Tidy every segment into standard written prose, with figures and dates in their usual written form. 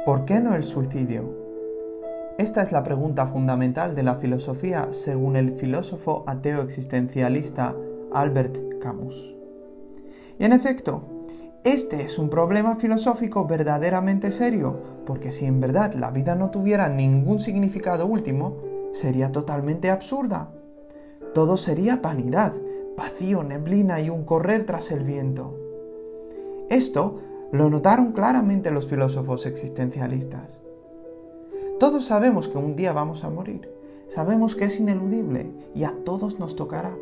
¿Por qué no el suicidio? Esta es la pregunta fundamental de la filosofía según el filósofo ateo existencialista Albert Camus. Y en efecto, este es un problema filosófico verdaderamente serio, porque si en verdad la vida no tuviera ningún significado último, sería totalmente absurda. Todo sería vanidad, vacío, neblina y un correr tras el viento. Esto lo notaron claramente los filósofos existencialistas. Todos sabemos que un día vamos a morir, sabemos que es ineludible y a todos nos tocará.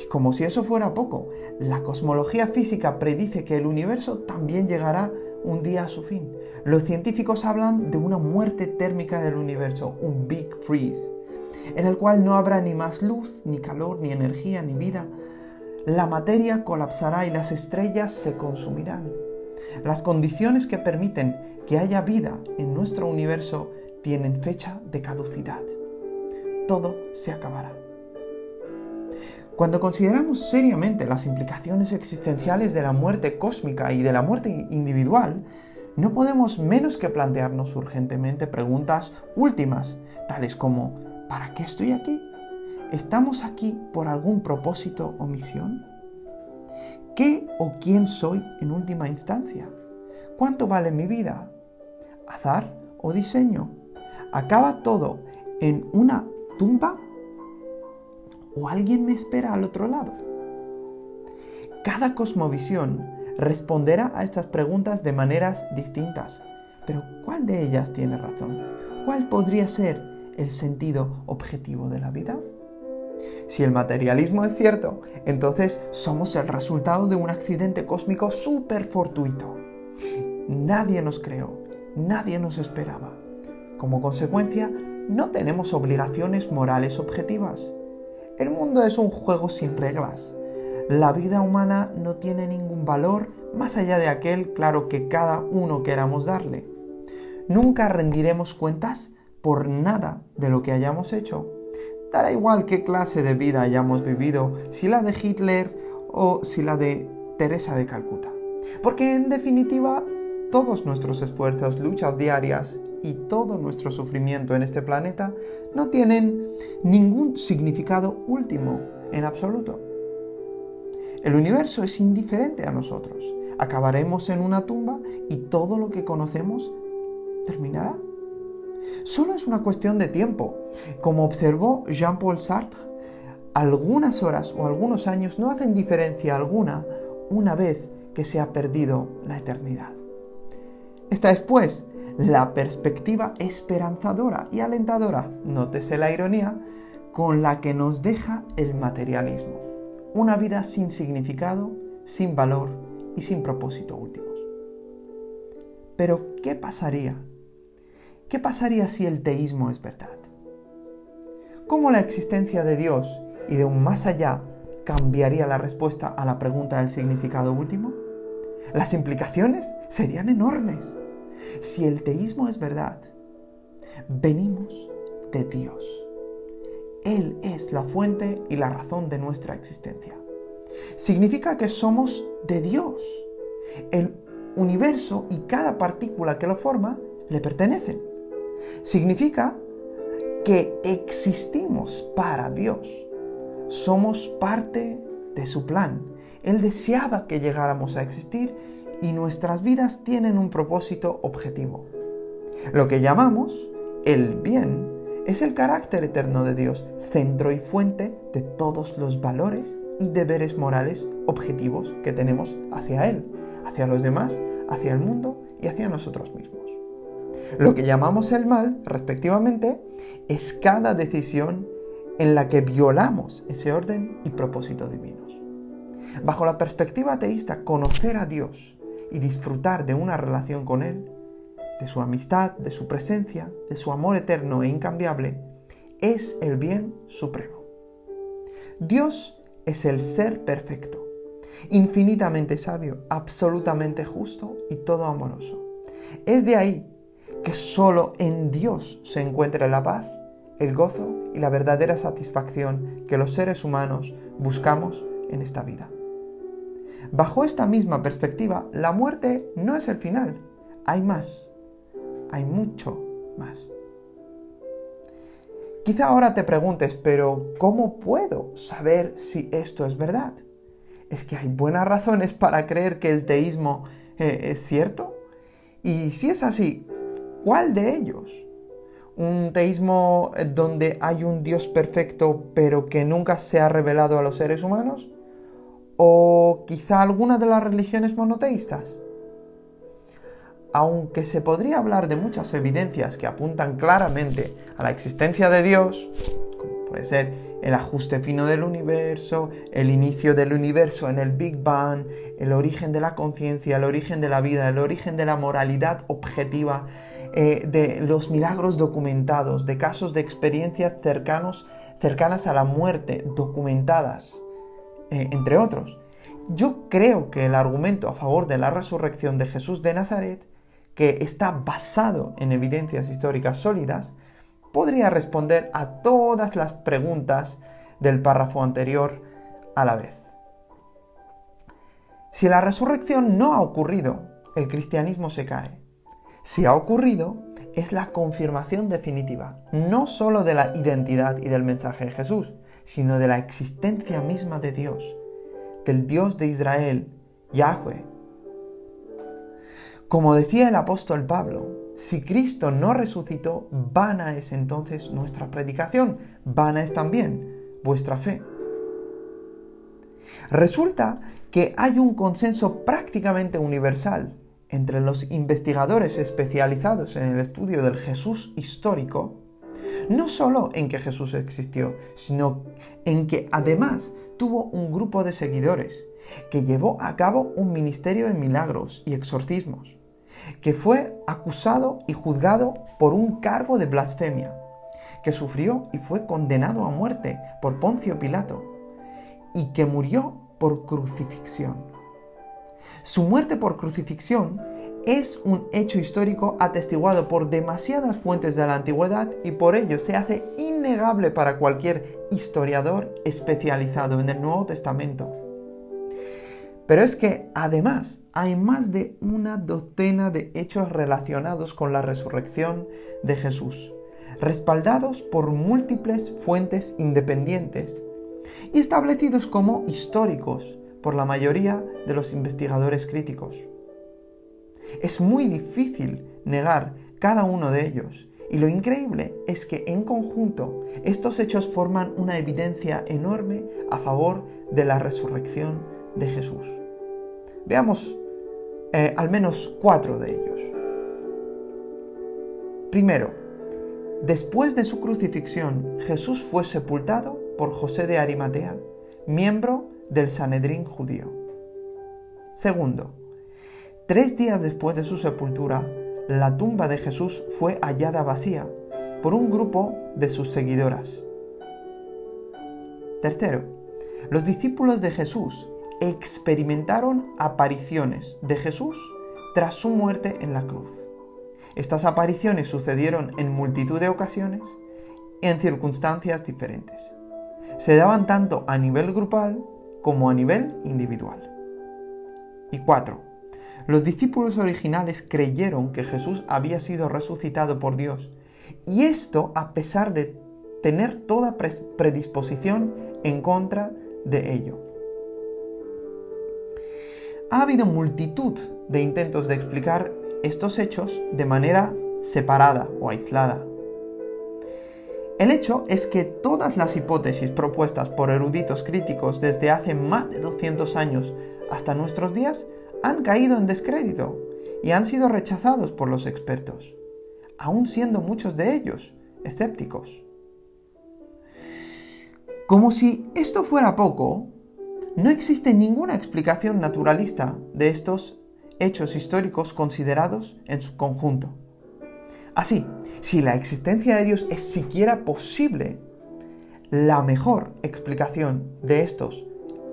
Y como si eso fuera poco, la cosmología física predice que el universo también llegará un día a su fin. Los científicos hablan de una muerte térmica del universo, un Big Freeze, en el cual no habrá ni más luz, ni calor, ni energía, ni vida. La materia colapsará y las estrellas se consumirán. Las condiciones que permiten que haya vida en nuestro universo tienen fecha de caducidad. Todo se acabará. Cuando consideramos seriamente las implicaciones existenciales de la muerte cósmica y de la muerte individual, no podemos menos que plantearnos urgentemente preguntas últimas, tales como ¿para qué estoy aquí? ¿Estamos aquí por algún propósito o misión? ¿Qué o quién soy en última instancia? ¿Cuánto vale mi vida? ¿Azar o diseño? ¿Acaba todo en una tumba? ¿O alguien me espera al otro lado? Cada cosmovisión responderá a estas preguntas de maneras distintas. Pero ¿cuál de ellas tiene razón? ¿Cuál podría ser el sentido objetivo de la vida? Si el materialismo es cierto, entonces somos el resultado de un accidente cósmico súper fortuito. Nadie nos creó, nadie nos esperaba. Como consecuencia, no tenemos obligaciones morales objetivas. El mundo es un juego sin reglas. La vida humana no tiene ningún valor más allá de aquel, claro, que cada uno queramos darle. Nunca rendiremos cuentas por nada de lo que hayamos hecho. Dará igual qué clase de vida hayamos vivido, si la de Hitler o si la de Teresa de Calcuta. Porque en definitiva, todos nuestros esfuerzos, luchas diarias y todo nuestro sufrimiento en este planeta no tienen ningún significado último en absoluto. El universo es indiferente a nosotros. Acabaremos en una tumba y todo lo que conocemos terminará. Solo es una cuestión de tiempo. Como observó Jean-Paul Sartre, algunas horas o algunos años no hacen diferencia alguna una vez que se ha perdido la eternidad. Esta es, pues, la perspectiva esperanzadora y alentadora, nótese la ironía, con la que nos deja el materialismo. Una vida sin significado, sin valor y sin propósito últimos. Pero, ¿qué pasaría? ¿Qué pasaría si el teísmo es verdad? ¿Cómo la existencia de Dios y de un más allá cambiaría la respuesta a la pregunta del significado último? Las implicaciones serían enormes. Si el teísmo es verdad, venimos de Dios. Él es la fuente y la razón de nuestra existencia. Significa que somos de Dios. El universo y cada partícula que lo forma le pertenecen. Significa que existimos para Dios. Somos parte de su plan. Él deseaba que llegáramos a existir y nuestras vidas tienen un propósito objetivo. Lo que llamamos el bien es el carácter eterno de Dios, centro y fuente de todos los valores y deberes morales objetivos que tenemos hacia Él, hacia los demás, hacia el mundo y hacia nosotros mismos. Lo que llamamos el mal, respectivamente, es cada decisión en la que violamos ese orden y propósito divinos. Bajo la perspectiva ateísta, conocer a Dios y disfrutar de una relación con Él, de su amistad, de su presencia, de su amor eterno e incambiable, es el bien supremo. Dios es el ser perfecto, infinitamente sabio, absolutamente justo y todo amoroso. Es de ahí que solo en Dios se encuentra la paz, el gozo y la verdadera satisfacción que los seres humanos buscamos en esta vida. Bajo esta misma perspectiva, la muerte no es el final, hay más. hay mucho más. Quizá ahora te preguntes, pero ¿cómo puedo saber si esto es verdad? ¿Es que hay buenas razones para creer que el teísmo es cierto? Y si es así, ¿cuál de ellos? ¿Un teísmo donde hay un Dios perfecto pero que nunca se ha revelado a los seres humanos? ¿O quizá alguna de las religiones monoteístas? Aunque se podría hablar de muchas evidencias que apuntan claramente a la existencia de Dios, como puede ser el ajuste fino del universo, el inicio del universo en el Big Bang, el origen de la conciencia, el origen de la vida, el origen de la moralidad objetiva, de los milagros documentados, de casos de experiencias cercanas a la muerte documentadas, entre otros. Yo creo que el argumento a favor de la resurrección de Jesús de Nazaret, que está basado en evidencias históricas sólidas, podría responder a todas las preguntas del párrafo anterior a la vez. Si la resurrección no ha ocurrido, el cristianismo se cae. Si ha ocurrido, es la confirmación definitiva, no solo de la identidad y del mensaje de Jesús, sino de la existencia misma de Dios, del Dios de Israel, Yahweh. Como decía el apóstol Pablo, si Cristo no resucitó, vana es entonces nuestra predicación, vana es también vuestra fe. Resulta que hay un consenso prácticamente universal entre los investigadores especializados en el estudio del Jesús histórico, no solo en que Jesús existió, sino en que además tuvo un grupo de seguidores, que llevó a cabo un ministerio de milagros y exorcismos, que fue acusado y juzgado por un cargo de blasfemia, que sufrió y fue condenado a muerte por Poncio Pilato, y que murió por crucifixión. Su muerte por crucifixión es un hecho histórico atestiguado por demasiadas fuentes de la antigüedad y por ello se hace innegable para cualquier historiador especializado en el Nuevo Testamento. Pero es que, además, hay más de una docena de hechos relacionados con la resurrección de Jesús, respaldados por múltiples fuentes independientes y establecidos como históricos por la mayoría de los investigadores críticos. Es muy difícil negar cada uno de ellos, y lo increíble es que en conjunto estos hechos forman una evidencia enorme a favor de la resurrección de Jesús. Veamos al menos 4 de ellos. Primero, después de su crucifixión, Jesús fue sepultado por José de Arimatea, miembro del Sanedrín judío. Segundo, 3 días después de su sepultura, la tumba de Jesús fue hallada vacía por un grupo de sus seguidoras. Tercero, los discípulos de Jesús experimentaron apariciones de Jesús tras su muerte en la cruz. Estas apariciones sucedieron en multitud de ocasiones y en circunstancias diferentes. Se daban tanto a nivel grupal como a nivel individual. Y 4. Los discípulos originales creyeron que Jesús había sido resucitado por Dios, y esto a pesar de tener toda predisposición en contra de ello. Ha habido multitud de intentos de explicar estos hechos de manera separada o aislada. El hecho es que todas las hipótesis propuestas por eruditos críticos desde hace más de 200 años hasta nuestros días han caído en descrédito y han sido rechazados por los expertos, aun siendo muchos de ellos escépticos. Como si esto fuera poco, no existe ninguna explicación naturalista de estos hechos históricos considerados en su conjunto. Así, si la existencia de Dios es siquiera posible, la mejor explicación de estos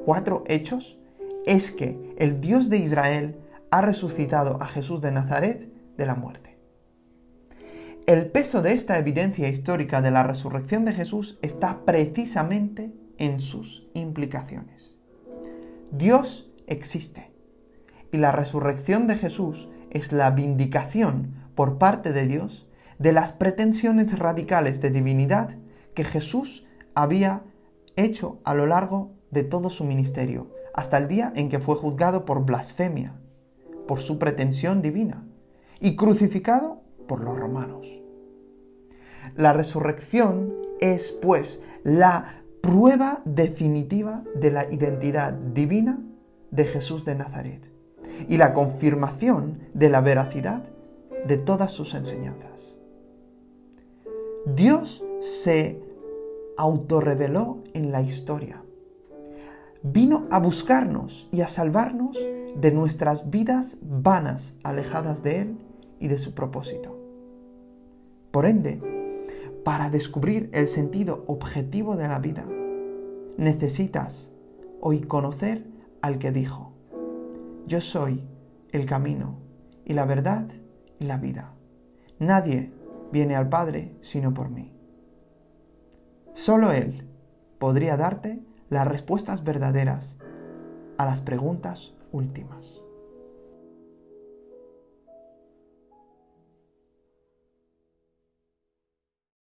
4 hechos es que el Dios de Israel ha resucitado a Jesús de Nazaret de la muerte. El peso de esta evidencia histórica de la resurrección de Jesús está precisamente en sus implicaciones. Dios existe, y la resurrección de Jesús es la vindicación por parte de Dios de las pretensiones radicales de divinidad que Jesús había hecho a lo largo de todo su ministerio, hasta el día en que fue juzgado por blasfemia, por su pretensión divina, y crucificado por los romanos. La resurrección es, pues, la prueba definitiva de la identidad divina de Jesús de Nazaret y la confirmación de la veracidad de todas sus enseñanzas. Dios se autorreveló en la historia. Vino a buscarnos y a salvarnos de nuestras vidas vanas, alejadas de Él y de su propósito. Por ende, para descubrir el sentido objetivo de la vida, necesitas hoy conocer al que dijo: yo soy el camino y la verdad y la vida. Nadie viene al Padre sino por mí. Solo Él podría darte las respuestas verdaderas a las preguntas últimas.